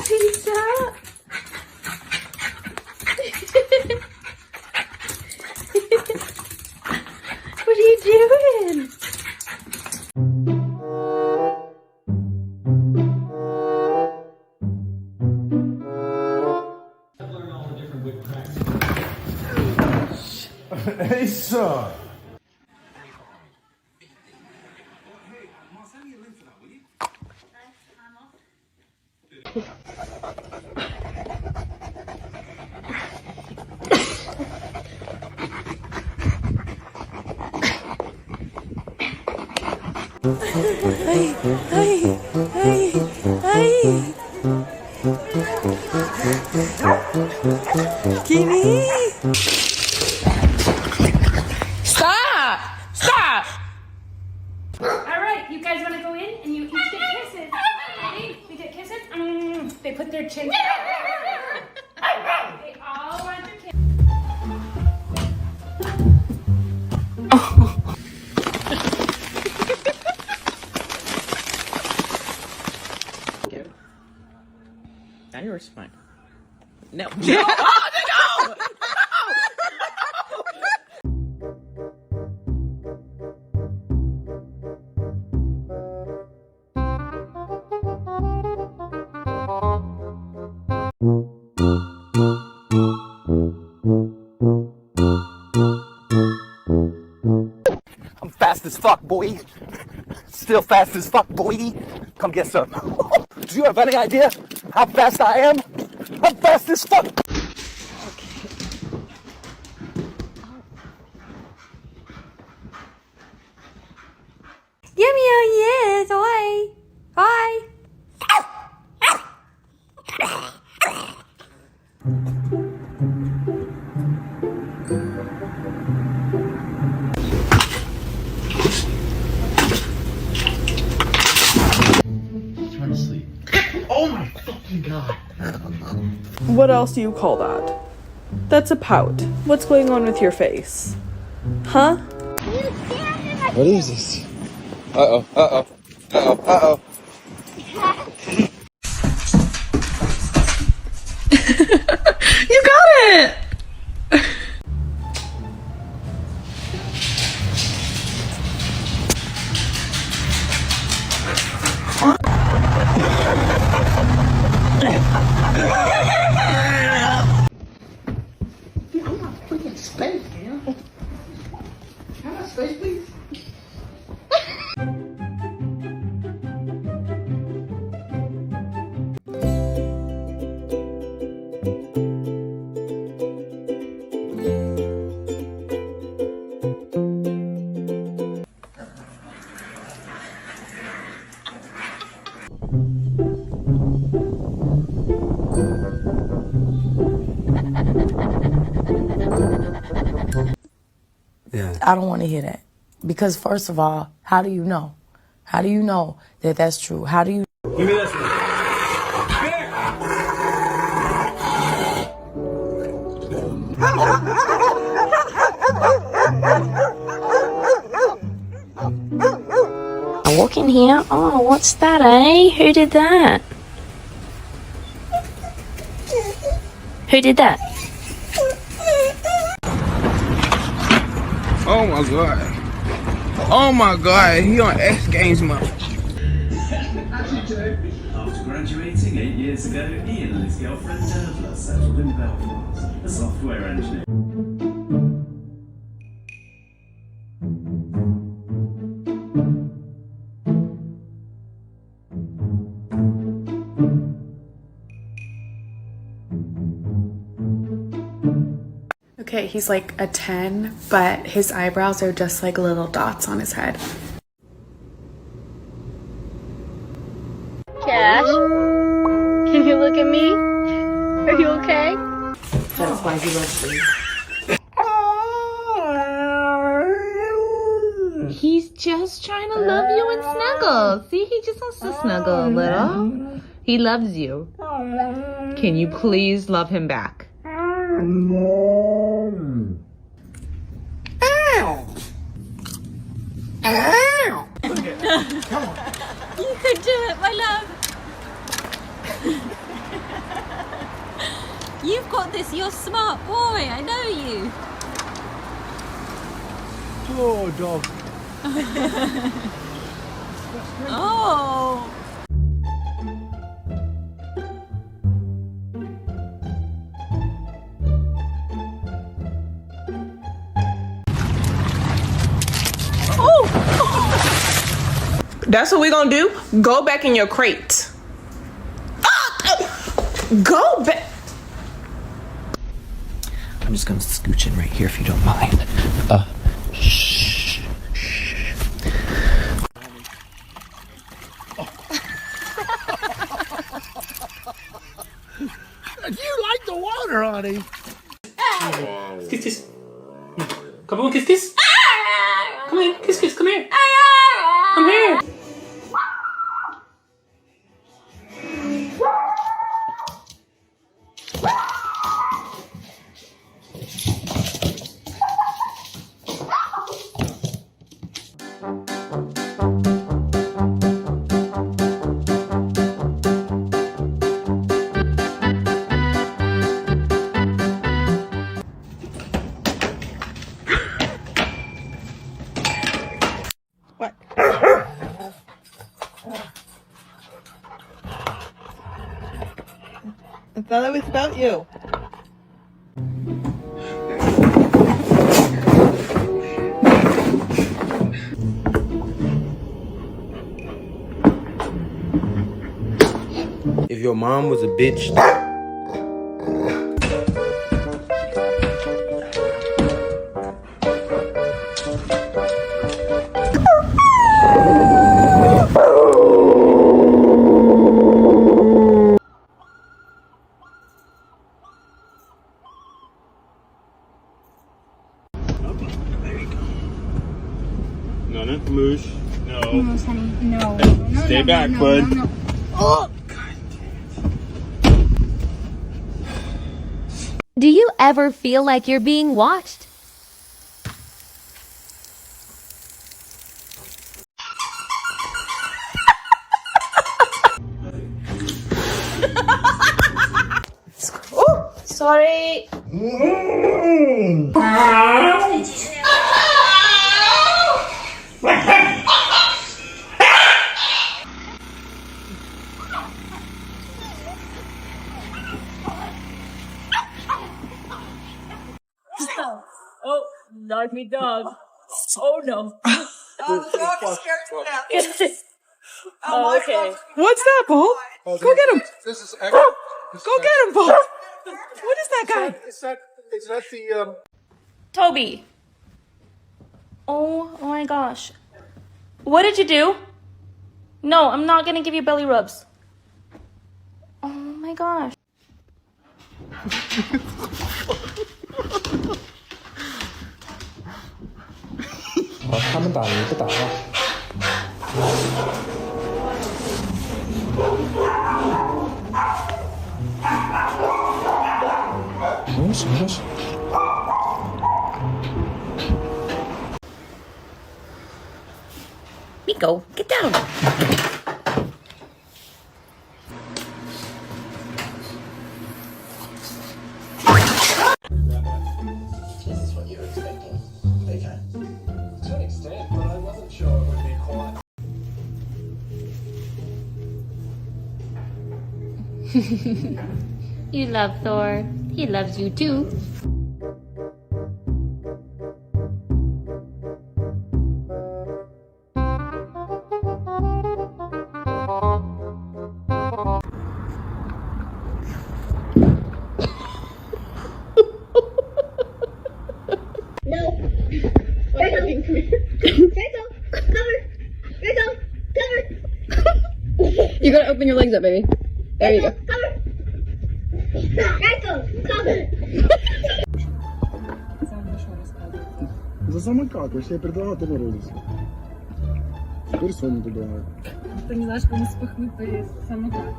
Pizza. What are you doing? Hey, son. Hey, hey, hey, hey. Kitty. Stop! Stop! Alright, you guys want to go in and you each get kisses. Ready? You get kisses? They put their chins. They all want their kisses. Now yours fine. No. No! Oh, no! I'm fast as fuck, boy. Still fast as fuck, boy. Come get some. Do you have any idea how fast I am? I'm fast as fuck. Yummy, oh yes, hi. Hi. Trying to sleep. Oh my fucking god. What else do you call that? That's a pout. What's going on with your face? Huh? What is this? Uh-oh, uh-oh, uh-oh, uh-oh. You got it! I don't want to hear that. Because first of all, how do you know? How do you know that that's true? How do you... Give me this one. I walk in here. Oh, what's that, eh? Who did that? Who did that? Oh my god. Oh my god, he on X Games mode. After graduating 8 years ago, Ian and his girlfriend Dervla settled in Belfast, a software engineer. Okay, he's like a 10, but his eyebrows are just like little dots on his head. Cash, can you look at me? Are you okay? That's why he loves me. He's just trying to love you and snuggle. See, he just wants to snuggle a little. He loves you. Can you please love him back? Ow! Ow! Come on. You could do it, my love. got this. You're a smart boy. I know you. Oh, dog. Oh. That's what we gonna do? Go back in your crate. Go back. I'm just gonna scooch in right here if you don't mind. Shh. You like the water, honey. Kiss, kiss. Come on, kiss, kiss. Come here, kiss, kiss, come here. Come here. What? I thought it was about you. If your mom was a bitch. No, not the moosh. No. No, honey. No. Stay back, bud. Oh! Do you ever feel like you're being watched? Oh! Sorry. Oh, naughty dog. Oh no. Oh, okay. What's that, Paul? Go get him. This is Go get him, Paul. What is that guy? Is that the Toby. Oh my gosh. What did you do? No, I'm not gonna give you belly rubs. Oh my gosh. Miko, get down. This is what you were expecting. Okay. To an extent, but I wasn't sure it would be quite. You love Thor. He loves you too. You gotta open your legs up, baby. There you go. За самокат, ще предлагати боролися. Персону предлагаю. Ты не знаешь, как не спахнуть самокат.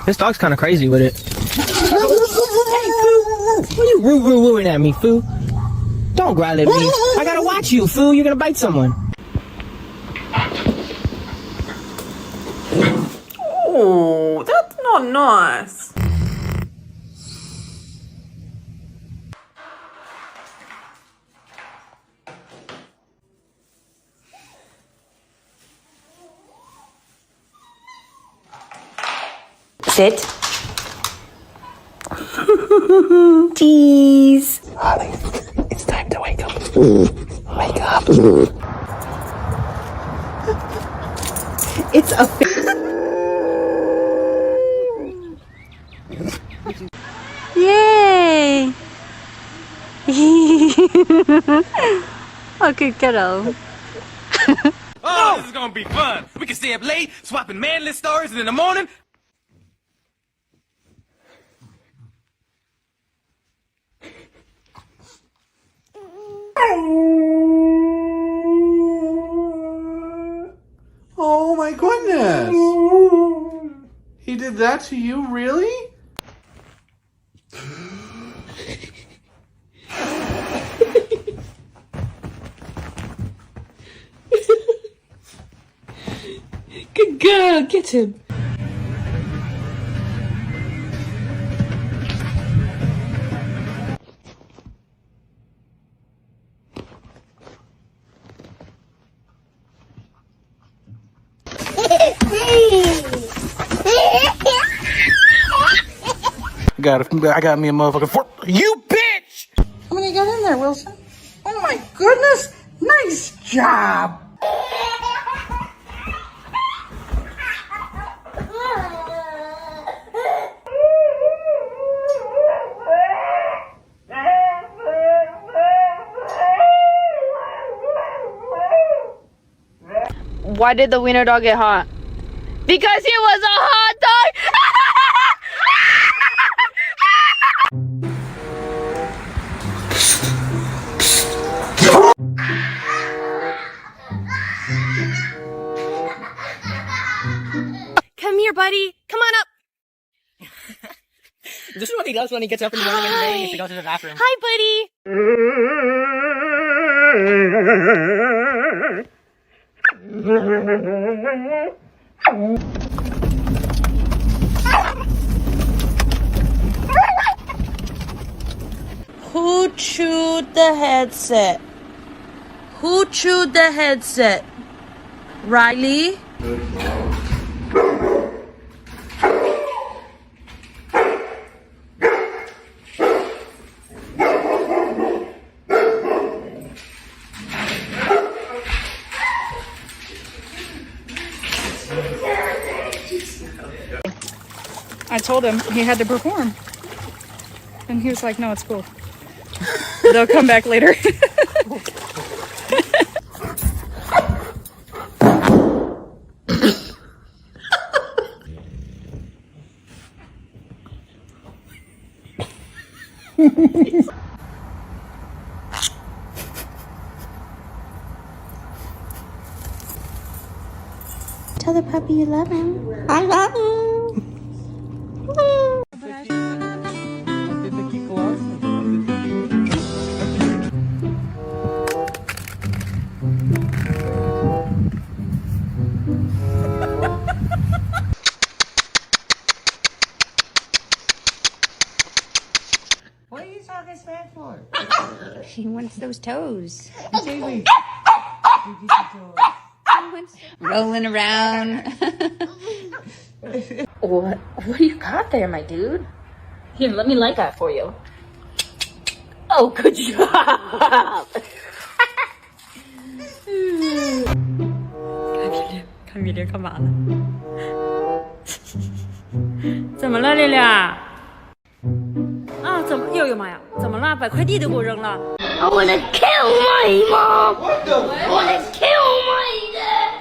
This dog's kind of crazy with it. Hey, Foo! What are you woo-woo-wooing at me, Foo? Don't growl at me. I gotta watch you, Foo. You're gonna bite someone. Oh, that's not nice. Sit. Jeez. Holly, it's time to wake up. Wake up. It's a Yay! Oh, good kiddo. Oh, this is gonna be fun. We can stay up late, swapping manly stories, and in the morning... Oh my goodness! He did that to you, really? Good girl, get him. I got me a motherfucking fork. You bitch! How many got in there, Wilson? Oh my goodness! Nice job! Why did the wiener dog get hot? Because he was a hot dog! Come here, buddy. Come on up. This is what he does when he gets up in the morning and he needs to go to the bathroom. Hi, buddy. Who chewed the headset? Who chewed the headset? Riley? I told him he had to perform. And he was like, no, it's cool. They'll come back later. Tell the puppy you love him. I love him. What are you talking smack for? He wants those toes. Jamie. Rolling around. What do you got there, my dude? Here, let me light that for you. Oh, good job!看米粒干嘛呢？怎么了，丽丽？啊，怎么？哎呦妈呀！怎么了？把快递都给我扔了。I wanna kill my mom. I wanna kill my dad.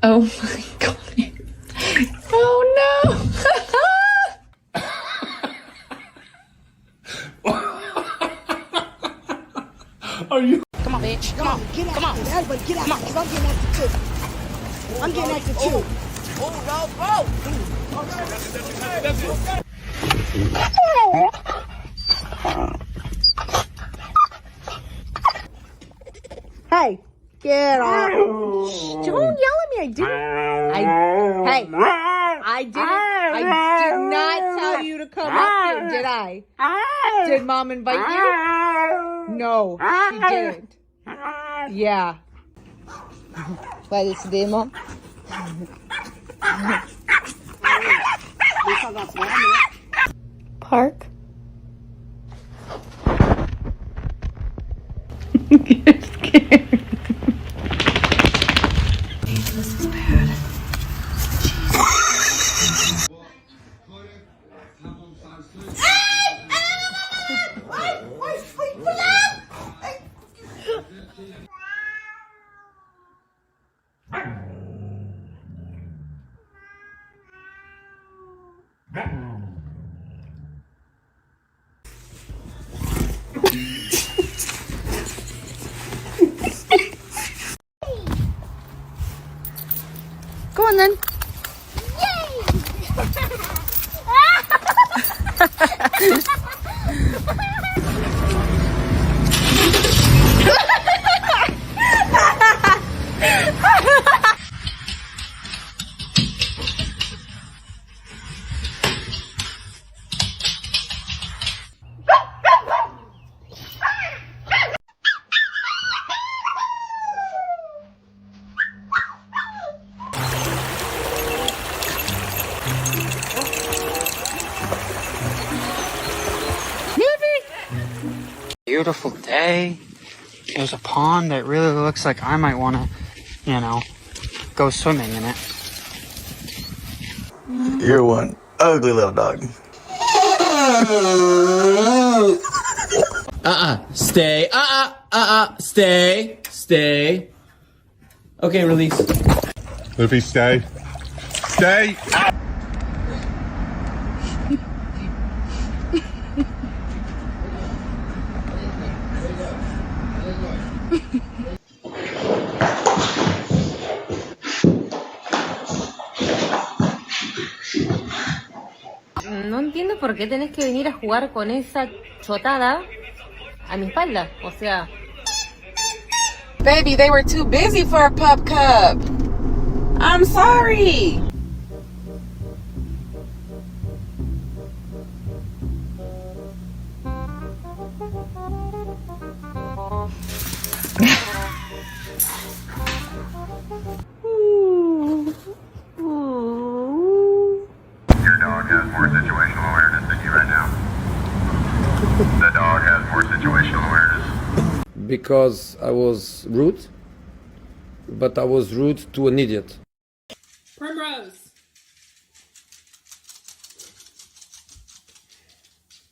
Oh my god. Oh no. Are you? Come on, bitch. Come on. Get out. Come on. Everybody get out. Come on, 'cause I'm getting active too. I'm getting active too. Hey, get off. Don't yell at me. I didn't. I did not tell you to come up here, did I? Did Mom invite you? No, she didn't. Yeah. ¿Puedes decir, Mom? Park. This is bad. Go on then. Beautiful day. There's a pond that really looks like I might want to, go swimming in it. You're one ugly little dog. Stay. Stay. Stay. Okay, release. Luffy, stay. Stay! No entiendo por qué tenés que venir a jugar con esa chotada a mi espalda. O sea... Baby, they were too busy for a pup cup. I'm sorry. Your dog has more situational awareness than you right now. The dog has more situational awareness. Because I was rude, but I was rude to an idiot. Primrose.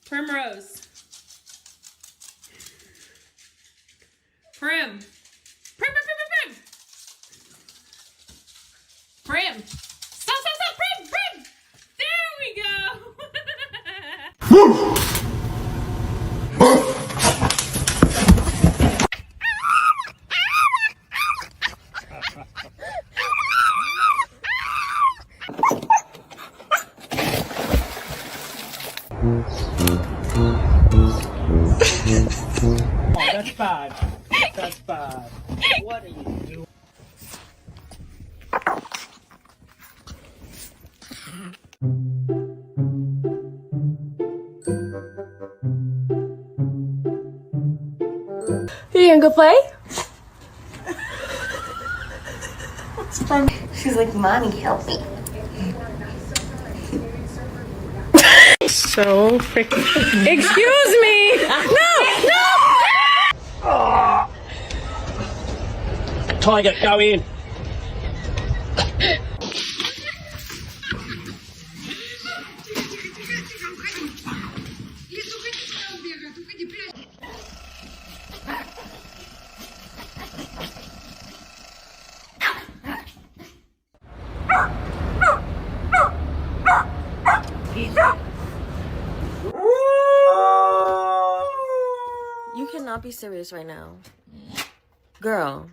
Primrose. Prim. Prim. Prim. Stop. Prim. There we go. Oh, that's bad. That's bad. What are you doing? You gonna go play? She's like, Mommy, help me. So freaking. Excuse me! No! Tiger, go in. You cannot be serious right now. Girl.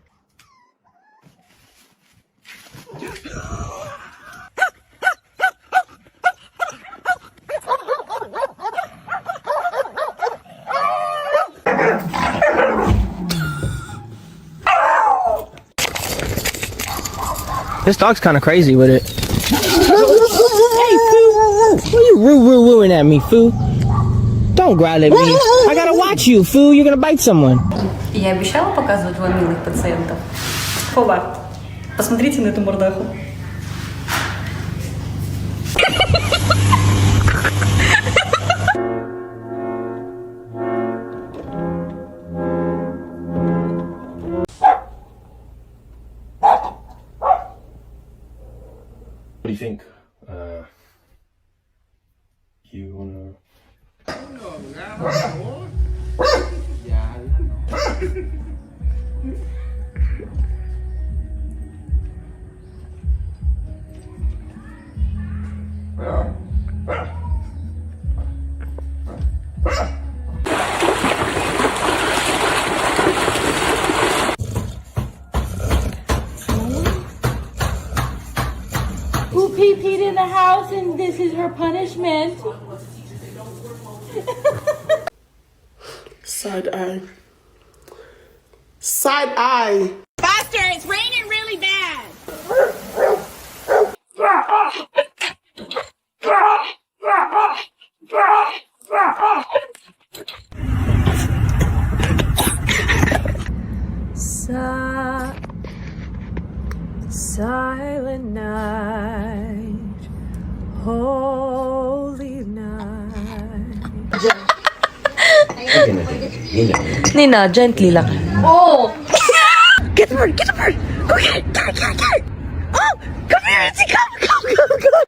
This dog's kind of crazy with it. Hey, Foo! What are you woo-woo-wooing at me, Foo? Don't growl at me. I gotta watch you, Foo. You're gonna bite someone. Я обещала показывать вам милых пациентов. Хоба, посмотрите на эту мордаху. What do you think? You wanna? Who pee-peed in the house and this is her punishment? Side eye. Side eye. Buster, it's raining really bad. Silent night, holy night. Nina, gently lang. Oh! Get the bird! Get the bird! Go get it! Get it! Get it! Get it! Oh! Come here, Itzy! Come! Come! Come! Come!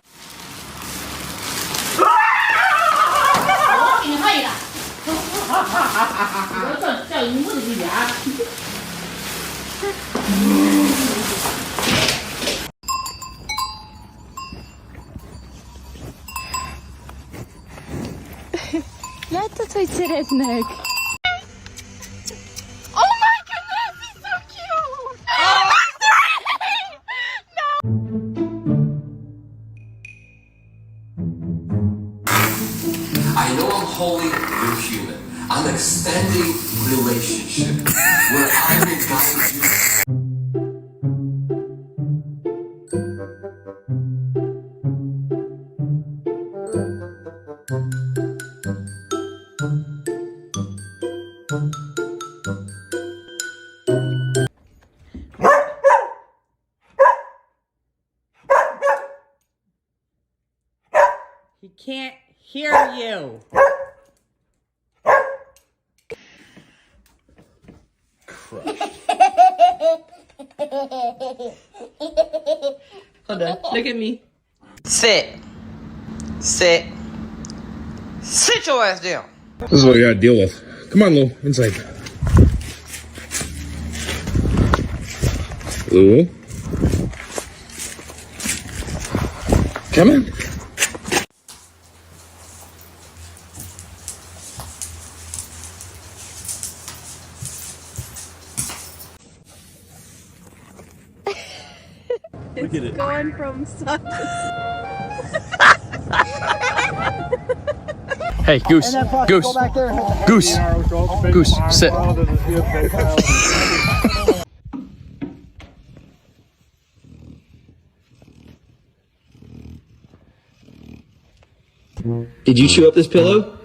Laat twój syretnek. Oh my goodness, he's so cute! Oh, I know I'm holy, you're human. I'm extending relationship where I will guide you. He can't hear you. Hold on. Look at me. Sit. Sit. Sit your ass down. This is what you gotta deal with. Come on, Lou. Inside. Lou? Come in. Look at it. Going from sun to Hey, Goose. Goose. Goose. Goose, sit. Did you chew up this pillow?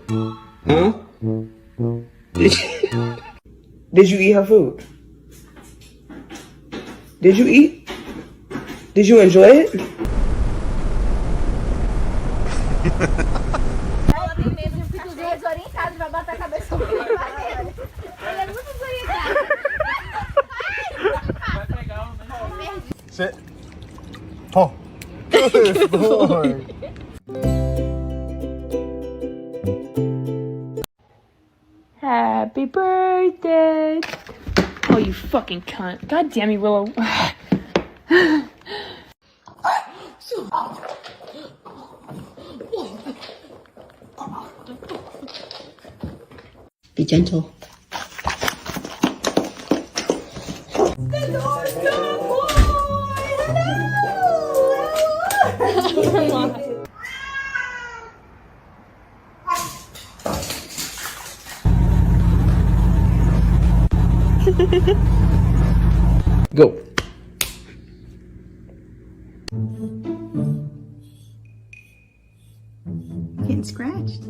Huh? Did you eat her food? Did you eat? Did you enjoy it? Sit. Oh. Good boy. Happy birthday. Oh, you fucking cunt. God damn you, Willow. Be gentle. Go. scratched.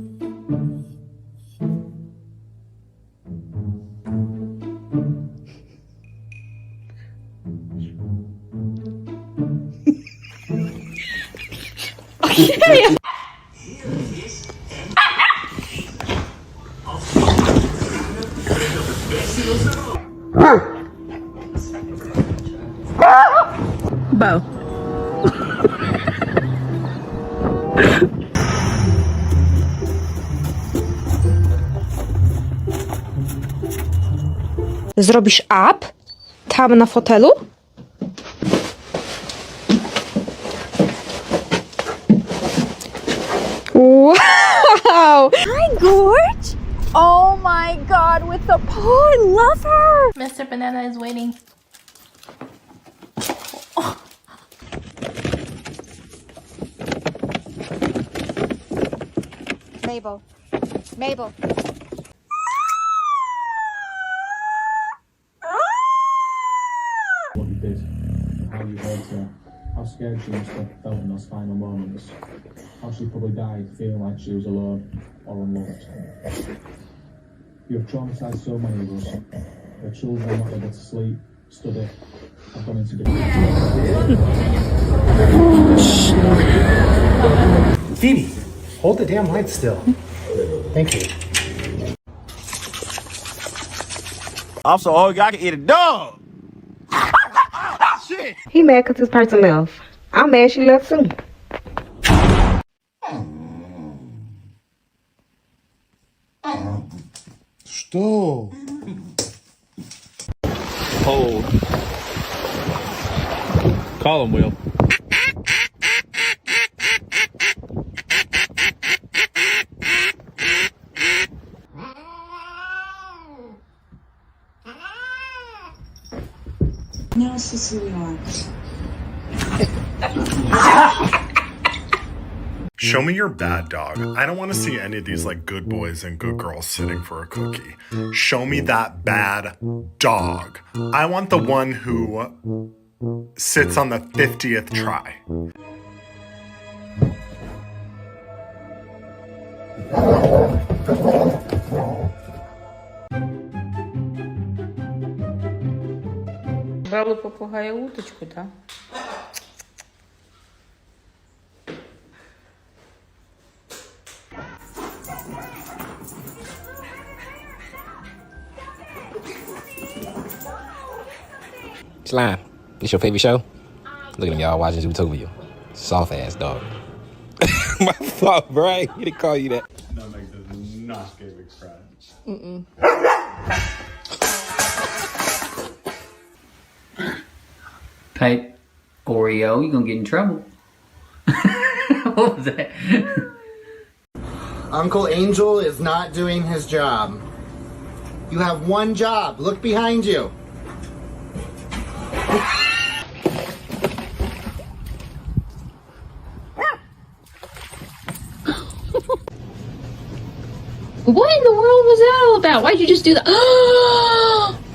Okay. Bo. Zrobisz up? Tam na fotelu? Wow! Hi, Gorge! Oh my god, with the paw, I love her! Mr. Banana is waiting. Mabel. Mabel. What you did, how you hurt her, how scared she must have felt in those final moments, how she probably died feeling like she was alone or unloved. You have traumatized so many of us. Their children are not able to sleep, study, have gone into Phoebe, hold the damn light still. Thank you. I'm so hungry I can eat a dog. Shit. He mad because his person left. I'm mad she left too. Что? Hold. Call him, Will. Now Cecilia. Show me your bad dog. I don't want to see any of these like good boys and good girls sitting for a cookie. Show me that bad dog. I want the one who sits on the 50th try. Брали попугая уточку, да? Slime, this your favorite show? Look at him, y'all watching Zootopia. Soft ass dog. My fault, bro. He didn't call you that. No, Meg does not give a crap. Mm-mm. Type Oreo, you're gonna get in trouble. What was that? Uncle Angel is not doing his job. You have one job. Look behind you. What in the world was that all about? Why'd you just do that?